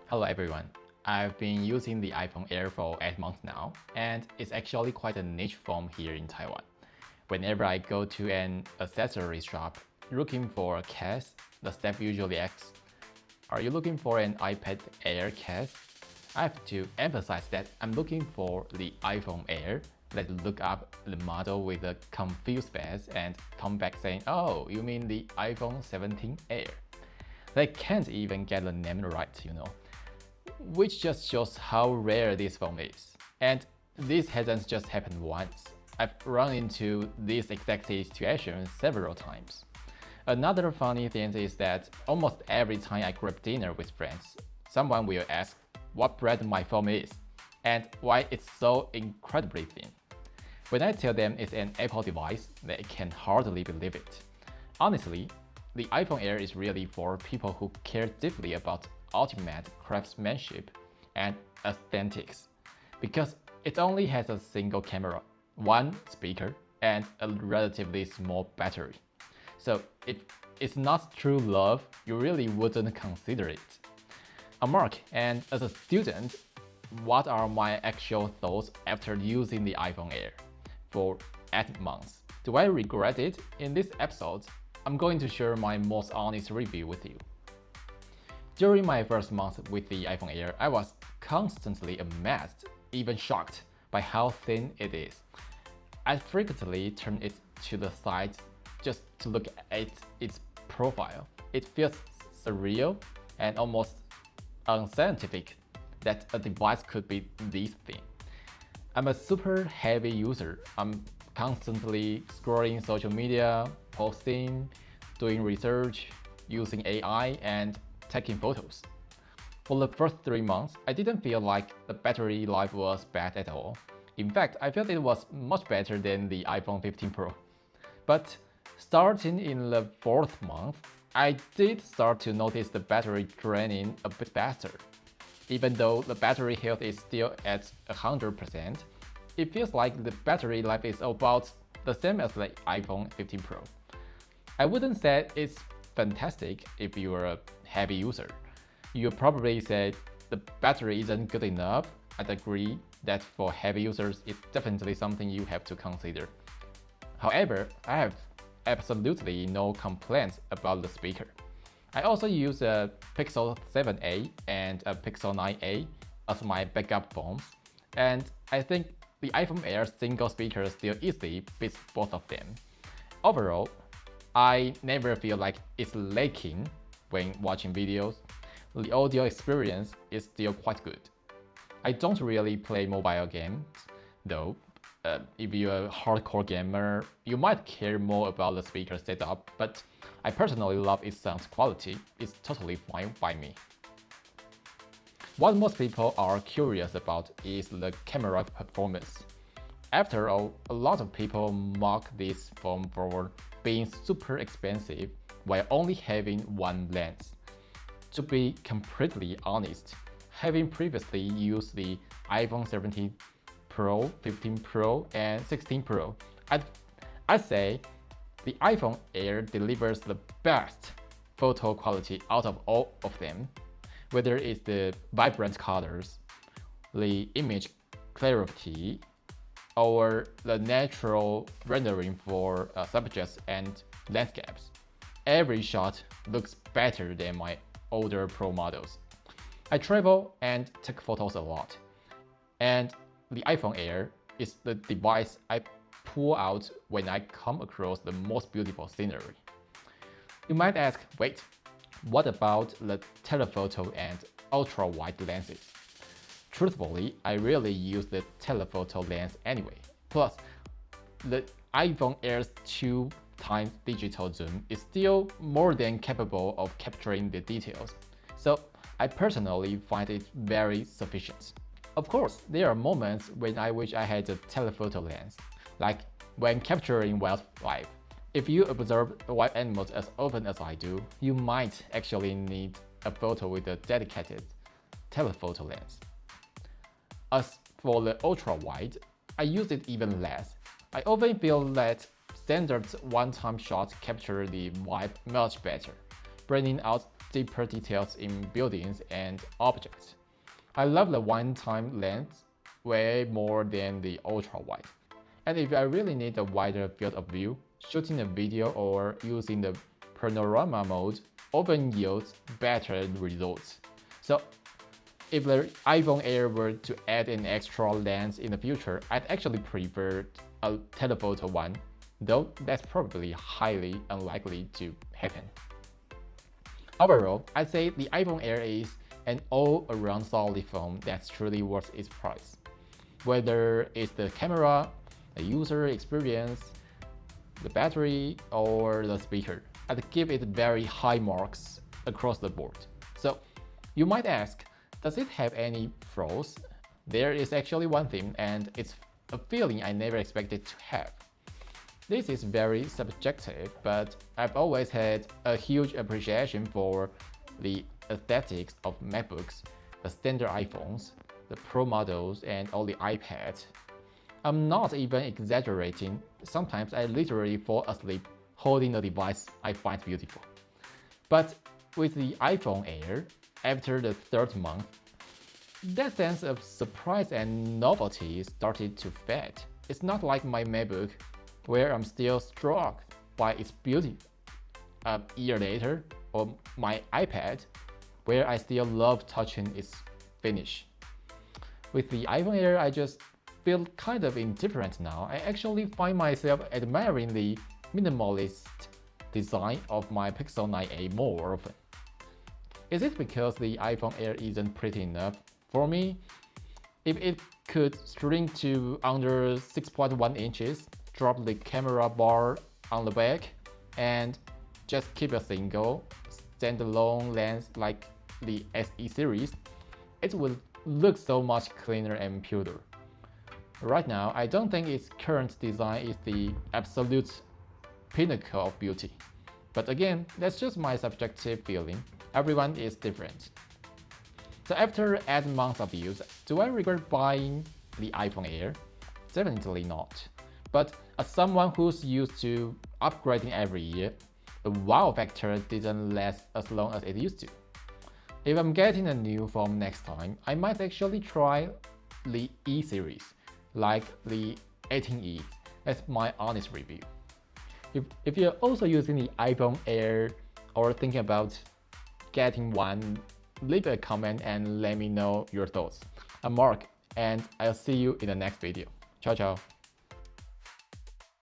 Hello everyone. I've been using the iPhone Air for 8 months now, and it's actually quite a niche phone here in Taiwan. Whenever I go to an accessory shop looking for a case, the staff usually asks, "Are you looking for an iPad Air case?" I have to emphasize that I'm looking for the iPhone Air. Let's look up the model with a confused face and come back saying, "Oh, you mean the iPhone 17 Air?" They can't even get the name right. Which just shows how rare this phone is. And this hasn't just happened once. I've run into this exact situation several times. Another funny thing is that almost every time I grab dinner with friends, someone will ask what brand my phone is and why it's so incredibly thin. When I tell them it's an Apple device, they can hardly believe it. Honestly, the iPhone Air is really for people who care deeply about ultimate craftsmanship and aesthetics, because it only has a single camera, one speaker, and a relatively small battery. So if it's not true love, you really wouldn't consider it. I'm Mark, and as a student, what are my actual thoughts after using the iPhone Air for 8 months? Do I regret it? In this episode, I'm going to share my most honest review with you. During my first month with the iPhone Air, I was constantly amazed, even shocked, by how thin it is. I frequently turn it to the side just to look at its profile. It feels surreal and almost unscientific that a device could be this thin. I'm a super heavy user. I'm constantly scrolling social media, posting, doing research, using AI, and taking photos. For the first 3 months, I didn't feel like the battery life was bad at all. In fact, I felt it was much better than the iPhone 15 Pro. But starting in the 4th month, I did start to notice the battery draining a bit faster. Even though the battery health is still at 100%, it feels like the battery life is about the same as the iPhone 15 Pro. I wouldn't say it's fantastic if you're a heavy user. You'll probably say the battery isn't good enough. I'd agree that for heavy users, it's definitely something you have to consider. However, I have absolutely no complaints about the speaker. I also use a Pixel 7a and a Pixel 9a as my backup phones, and I think the iPhone Air single speaker still easily beats both of them. Overall, I never feel like it's lacking when watching videos. The audio experience is still quite good. I don't really play mobile games, though. If you're a hardcore gamer, you might care more about the speaker setup, but I personally love its sound quality. It's totally fine by me. What most people are curious about is the camera performance. After all, a lot of people mock this phone for being super expensive while only having one lens. To be completely honest, having previously used the iPhone 17 Pro, 15 Pro, and 16 Pro, I'd say the iPhone Air delivers the best photo quality out of all of them, whether it's the vibrant colors, the image clarity, or the natural rendering for subjects and landscapes. Every shot looks better than my older Pro models. I travel and take photos a lot, and the iPhone Air is the device I pull out when I come across the most beautiful scenery. You might ask, wait, what about the telephoto and ultra-wide lenses? Truthfully, I rarely use the telephoto lens anyway. Plus, the iPhone Air's 2x digital zoom is still more than capable of capturing the details, so I personally find it very sufficient. Of course, there are moments when I wish I had a telephoto lens, like when capturing wildlife. If you observe wild animals as often as I do, you might actually need a photo with a dedicated telephoto lens. As for the ultra-wide, I use it even less. I often feel that standard one-time shots capture the vibe much better, bringing out deeper details in buildings and objects. I love the one-time lens way more than the ultra-wide. And if I really need a wider field of view, shooting a video or using the panorama mode often yields better results. So if the iPhone Air were to add an extra lens in the future, I'd actually prefer a telephoto one, though that's probably highly unlikely to happen. Overall, I'd say the iPhone Air is an all-around solid phone that's truly worth its price. Whether it's the camera, the user experience, the battery, or the speaker, I'd give it very high marks across the board. So you might ask, does it have any flaws? There is actually one thing, and it's a feeling I never expected to have. This is very subjective, but I've always had a huge appreciation for the aesthetics of MacBooks, the standard iPhones, the Pro models, and all the iPads. I'm not even exaggerating. Sometimes I literally fall asleep holding a device I find beautiful. But with the iPhone Air, after the third month, that sense of surprise and novelty started to fade. It's not like my MacBook, where I'm still struck by its beauty a year later, or my iPad, where I still love touching its finish. With the iPhone Air, I just feel kind of indifferent now. I actually find myself admiring the minimalist design of my Pixel 9a more often. Is it because the iPhone Air isn't pretty enough? For me, if it could shrink to under 6.1 inches, drop the camera bar on the back, and just keep a single, standalone lens like the SE series, it would look so much cleaner and purer. Right now, I don't think its current design is the absolute pinnacle of beauty. But again, that's just my subjective feeling. Everyone is different. So after 8 months of use, do I regret buying the iPhone Air? Definitely not. But as someone who's used to upgrading every year, the wow factor didn't last as long as it used to. If I'm getting a new phone next time, I might actually try the E series, like the 18E. That's my honest review. If you're also using the iPhone Air or thinking about getting one, leave a comment and let me know your thoughts. I'm Mark, and I'll see you in the next video. Ciao, ciao.